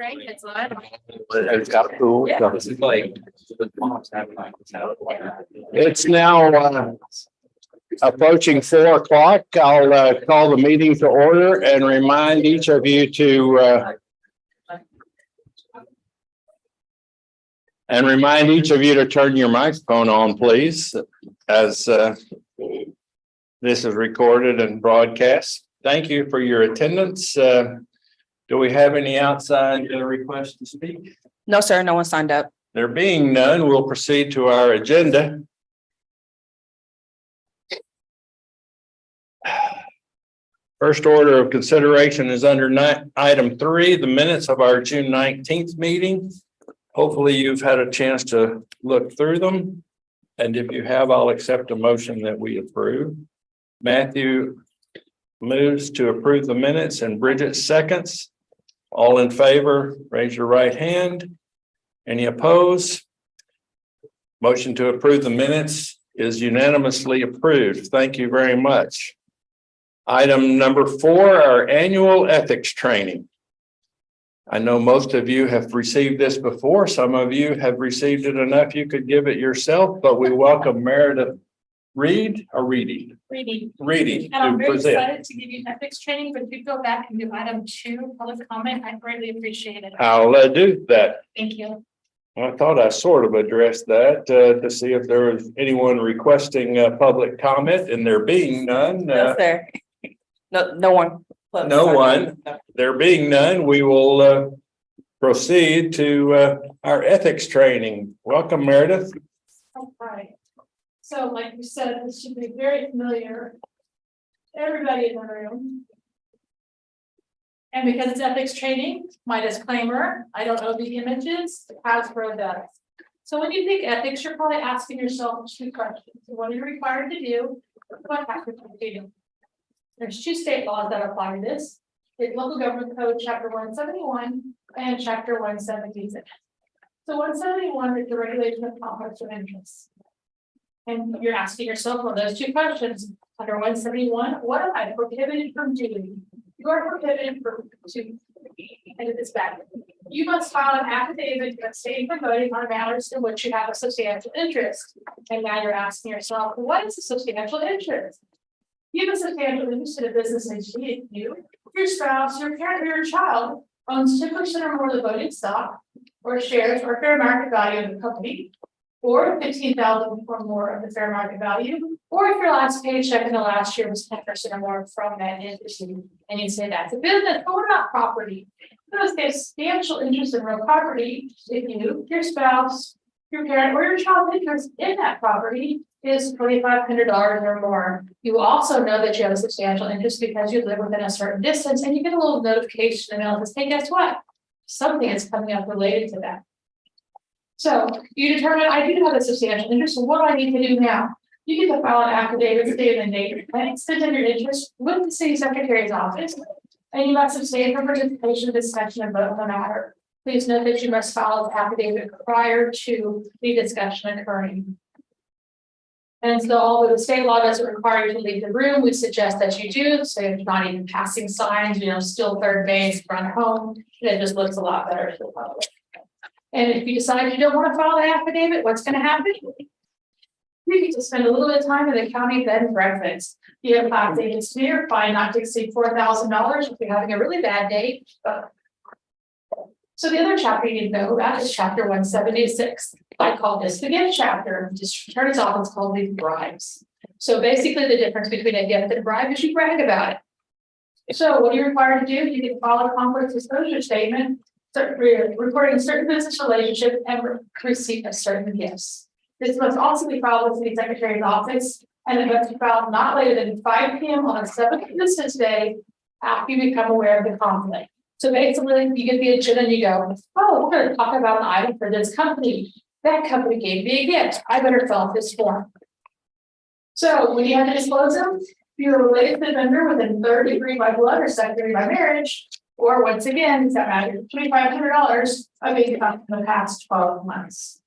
Great, it's live. It's got cool. Yeah. It's now approaching 4 o'clock. I'll call the meeting to order and remind each of you to turn your microphone on, please, as this is recorded and broadcast. Thank you for your attendance. Do we have any outside requests to speak? No, sir, no one signed up. There being none, we'll proceed to our agenda. First order of consideration is under item 3, the minutes of our June 19th meeting. Hopefully you've had a chance to look through them. And if you have, I'll accept a motion that we approve. Matthew moves to approve the minutes and Bridget seconds. All in favor, raise your right hand. Any opposed? Motion to approve the minutes is unanimously approved. Thank you very much. Item number 4, our annual ethics training. I know most of you have received this before. Some of you have received it enough you could give it yourself, but we welcome Meredith Reedy. Reedy. And I'm very excited to give you ethics training, but if you go back and do item 2, public comment, I greatly appreciate it. I'll do that. Thank you. I thought I sort of addressed that to see if there was anyone requesting public comment, and there being none. No, sir. No one. No one. There being none, we will proceed to our ethics training. Welcome, Meredith. All right. So like you said, this should be very familiar to everybody in the room. And because it's ethics training, my disclaimer, I don't know the images, Hasbro does. So when you think ethics, you're probably asking yourself 2 questions. What are you required to do? What have to do? There's 2 state laws that apply to this. It's Local Government Code, Chapter 171 and Chapter 176. So 171 is the regulation of conflicts of interest. And you're asking yourself one of those 2 questions. Under 171, what am I prohibited from doing? You are prohibited and it's bad. You must file an affidavit abstaining from voting on matters in which you have a substantial interest. And now you're asking yourself, what is a substantial interest? You have a substantial interest in a business entity. Your spouse, your parent, or your child owns 2% or more of the voting stock, or shares, or fair market value of the company, or 15,000 or more of the fair market value, or if your last paycheck in the last year was 10% or more from that entity, and you say that's a business, but what about property? Those get substantial interest in real property. If you, your spouse, your parent, or your child interest in that property is $2,500 or more. You also know that you have a substantial interest because you live within a certain distance, and you get a little notification in the mail that says, hey, guess what? Something is coming up related to that. So you determine, I do have a substantial interest, so what do I need to do now? You get to file an affidavit stating the date and extent of your interest with the city secretary's office, and you must abstain from participation, discussion, and vote on the matter. Please note that you must file an affidavit prior to the discussion occurring. And so although the state law doesn't require you to leave the room, we suggest that you do. So you're not even passing signs, still third base, run home. It just looks a lot better to the public. And if you decide you don't want to file an affidavit, what's going to happen? You get to spend a little bit of time in the county bed and breakfast. You have 5 days to your fine not to exceed $4,000 if you're having a really bad day. So the other chapter you need to know about is Chapter 176. I call this the gift chapter. District Attorney's Office called these bribes. So basically the difference between a gift and a bribe is you brag about it. So what are you required to do? You can file a conflict disclosure statement, reporting certain business relationship and receipt of certain gifts. This must also be filed with the City Secretary's office, and it must be filed not later than 5 p.m. on the 7th business day after you become aware of the conflict. So basically, you get the agenda and you go, oh, we're going to talk about an item for this company. That company gave me a gift. I better fill out this form. So when you have to disclose them, if you're related to the vendor within 3rd degree by blood or 2nd degree by marriage, or once again, does that matter? $2,500 of income in the past 12 months.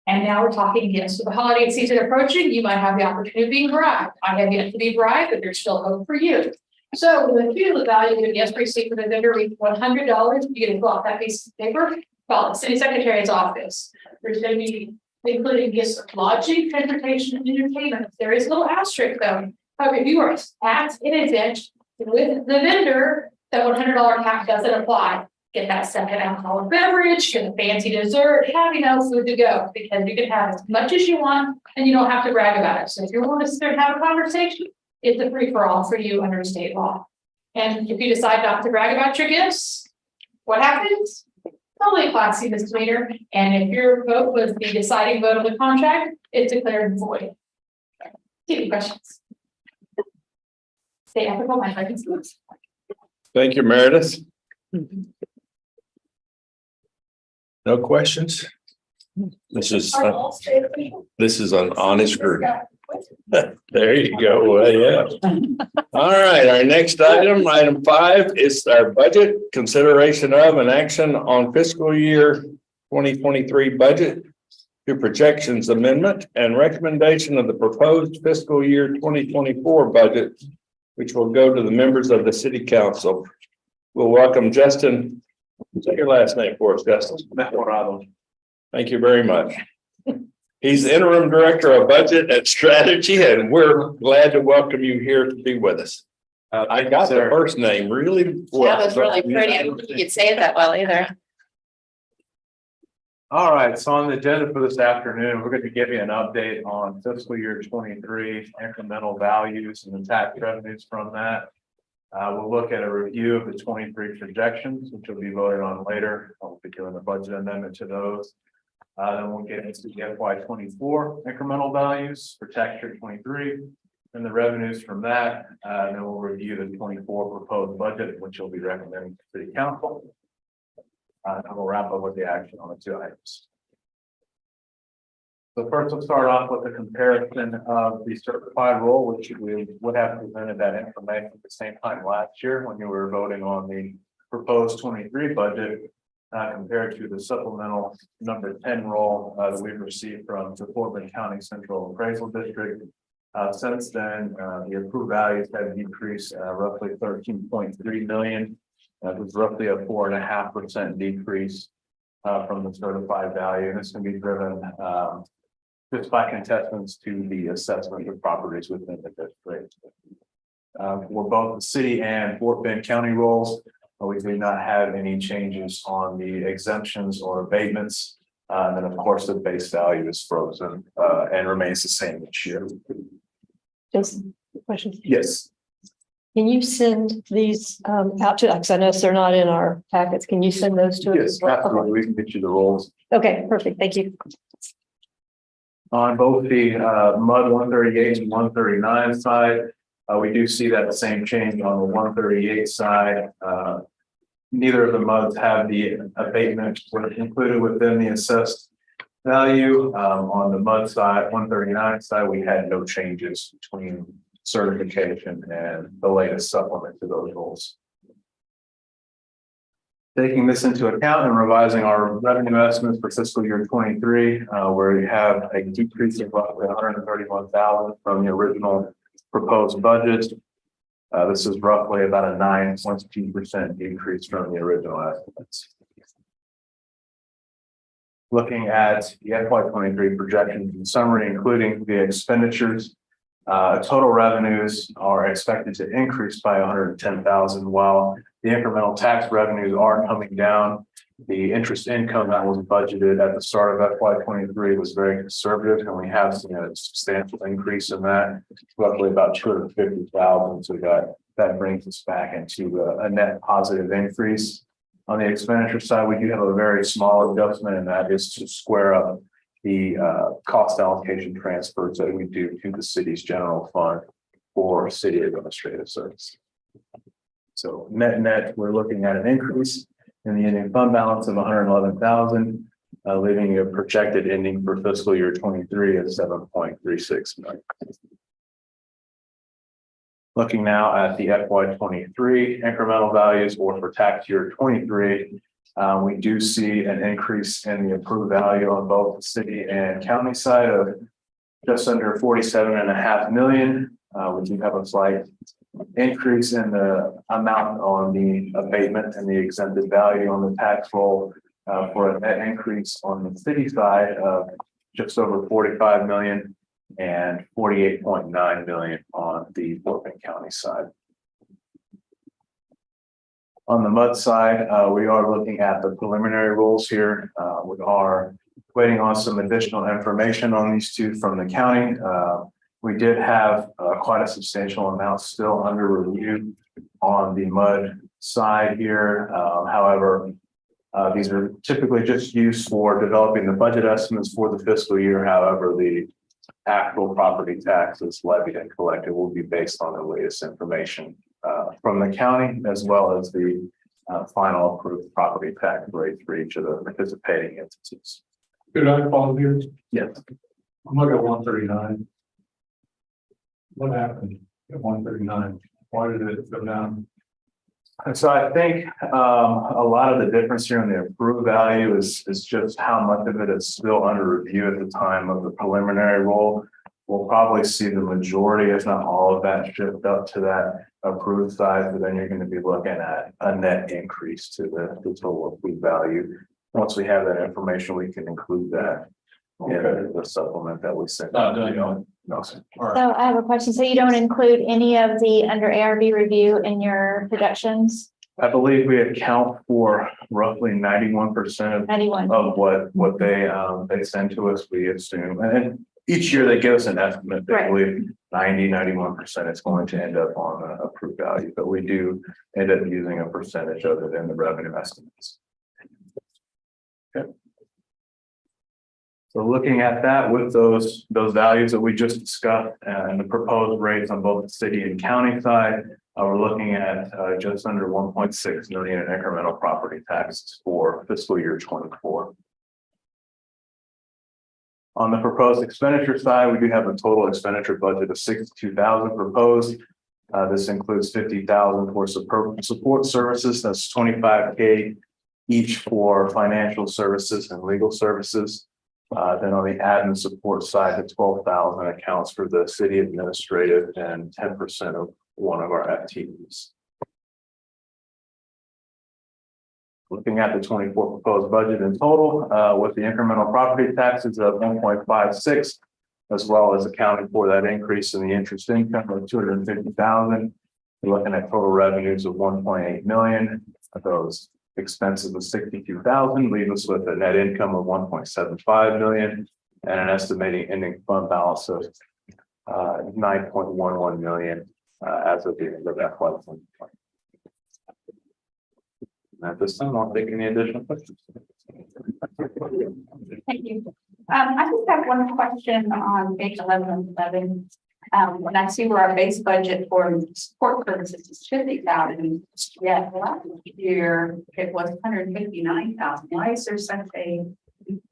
And now we're talking gifts. With the holiday season approaching, you might have the opportunity of being bribed. I have yet to be bribed, but there's still hope for you. So the cumulative value of the escrow receipt for the vendor reads $100. You get a block that piece of paper, call the city secretary's office. There's going to be including gifts of lodging, transportation, and entertainment. There is a little asterisk though. However, if you are tax in event with the vendor, that $100 cap doesn't apply. Get that second alcoholic beverage, get a fancy dessert, have food to go, because you can have as much as you want and you don't have to brag about it. So if you want to sit there and have a conversation, it's a free for all for you under state law. And if you decide not to brag about your gifts, what happens? Only a class C misdemeanor. And if your vote was the deciding vote of the contract, it's declared void. Any questions? Stay ethical, my friends. Thank you, Meredith. No questions? This is an honest group. There you go. Well, yeah. All right, our next item 5 is our budget consideration of an action on fiscal year 2023 budget to projections amendment and recommendation of the proposed fiscal year 2024 budget, which will go to the members of the city council. We'll welcome Justin. Say your last name for us, Justin. Thank you very much. He's the interim director of budget and strategy, and we're glad to welcome you here to be with us. I got the first name really well. That was really pretty. I don't think you could say it that well either. All right, so on the agenda for this afternoon, we're going to give you an update on fiscal year 23 incremental values and the tax revenues from that. We'll look at a review of the 23 projections, which will be voted on later. I'll be doing a budget amendment to those. Then we'll get into the FY24 incremental values for tax year 23 and the revenues from that. Then we'll review the 24 proposed budget, which will be recommended to the council. And we'll wrap up with the action on the 2 items. So first, we'll start off with a comparison of the certified roll, which we would have presented that information at the same time last year when you were voting on the proposed 23 budget, compared to the supplemental number 10 roll that we've received from the Fort Bend County Central Appraisal District. Since then, the approved values have decreased roughly 13.3 million. That was roughly a 4.5% decrease from the certified value, and this can be driven just by contestants to the assessment of properties within the district. For both the city and Fort Bend County rolls, we do not have any changes on the exemptions or abatements. And then, of course, the base value is frozen and remains the same each year. Just questions. Yes. Can you send these out to us? I know they're not in our packets. Can you send those to us? Yes, absolutely. We can get you the rolls. Okay, perfect. Thank you. On both the MUD 138 and 139 side, we do see that same change on the 138 side. Neither of the MUDs have the abatement included within the assessed value. On the MUD side, 139 side, we had no changes between certification and the latest supplement to those goals. Taking this into account and revising our revenue estimates for fiscal year 23, where we have a decrease of roughly 131,000 from the original proposed budget. This is roughly about a 9.2% decrease from the original estimates. Looking at the FY23 projections in summary, including the expenditures, total revenues are expected to increase by 110,000, while the incremental tax revenues are coming down. The interest income that was budgeted at the start of FY23 was very conservative, and we have seen a substantial increase in that, roughly about 250,000. So that brings us back into a net positive increase. On the expenditure side, we do have a very small adjustment, and that is to square up the cost allocation transfers that we do to the city's general fund for city administrative service. So net, we're looking at an increase in the ending fund balance of 111,000, leaving a projected ending for fiscal year 23 at 7.36 million. Looking now at the FY23 incremental values, or for tax year 23, we do see an increase in the approved value on both the city and county side of just under 47.5 million. We do have a slight increase in the amount on the abatement and the exempted value on the tax roll for a net increase on the city side of just over 45 million and 48.9 million on the Portland County side. On the MUD side, we are looking at the preliminary rules here. We are waiting on some additional information on these two from the county. We did have quite a substantial amount still under review on the MUD side here. However, these are typically just used for developing the budget estimates for the fiscal year. However, the actual property taxes levied and collected will be based on the latest information from the county, as well as the final approved property tax rate for each of the participating entities. Could I follow here? Yes. I'm looking at 139. What happened at 139? Why did it go down? And so I think a lot of the difference here in the approved value is just how much of it is still under review at the time of the preliminary roll. We'll probably see the majority, if not all of that, shift up to that approved side, but then you're going to be looking at a net increase to the total approved value. Once we have that information, we can include that in the supplement that we sent. No, sir. So I have a question. So you don't include any of the under ARB review in your projections? I believe we account for roughly 91% 91. of what they send to us, we assume. And each year they give us an estimate. They Right. believe 91% is going to end up on the approved value, but we do end up using a percentage of it in the revenue estimates. Okay. So looking at that with those values that we just discussed and the proposed rates on both the city and county side, we're looking at just under 1.6 million in incremental property taxes for fiscal year 24. On the proposed expenditure side, we do have a total expenditure budget of 62,000 proposed. This includes 50,000 for support services. That's 25K each for financial services and legal services. Then on the admin support side, the 12,000 accounts for the city administrative and 10% of one of our FTEs. Looking at the 24 proposed budget in total, with the incremental property taxes of 1.56, as well as accounting for that increase in the interest income of 250,000. We're looking at total revenues of 1.8 million. Those expenses of 62,000 leave us with a net income of 1.75 million and an estimating ending fund balance of 9.11 million as of the end of that FY 2020. At this time, I'll take any additional questions. Thank you. I just have one question on page 11 and 11. When I see where our base budget for support services is 50,000, yet last year it was 159,000. Why is there such a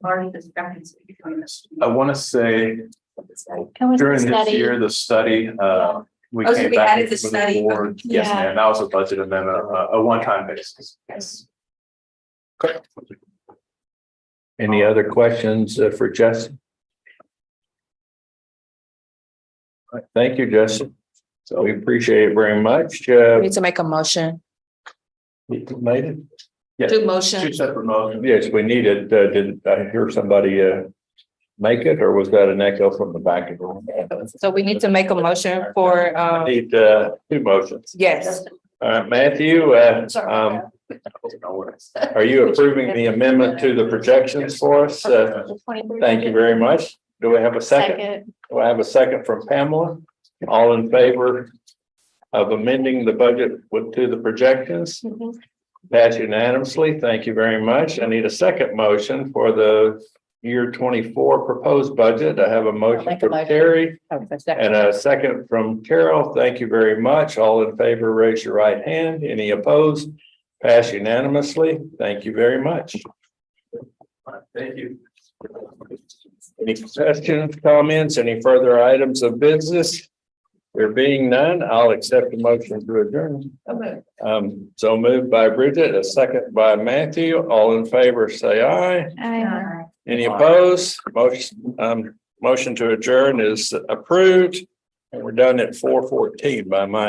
large discrepancy between this? I want to say during this year, the study, we Oh, so came we back added the with study. board. Yes, Yeah. ma'am. That was a budget amendment, a one-time basis. Yes. Any other questions for Jesse? All right, thank you, Jesse. So we appreciate it very much. Need to make a motion, Made it? do Two motion. separate motions. Yes, we need it. Did I hear somebody make it, or was that an echo from the back of the room? So we need to make a motion for, I need two motions. yes, Matthew, are you approving the amendment to the projections for us? Thank you very much. Do we have a second? Do I have a second from Pamela? All in favor of amending the budget to the projections? Pass unanimously. Thank you very much. I need a second motion for the year 24 proposed budget. I have a motion from Terry and a second from Carol. Thank you very much. All in favor, raise your right hand. Any opposed? Pass unanimously. Thank you very much. Thank you. Any questions, comments, any further items of business? There being none, I'll accept the motion to adjourn. So moved by Bridget, a second by Matthew. All in favor, say aye. Any opposed? Motion to adjourn is approved. And we're done at 4:14 by my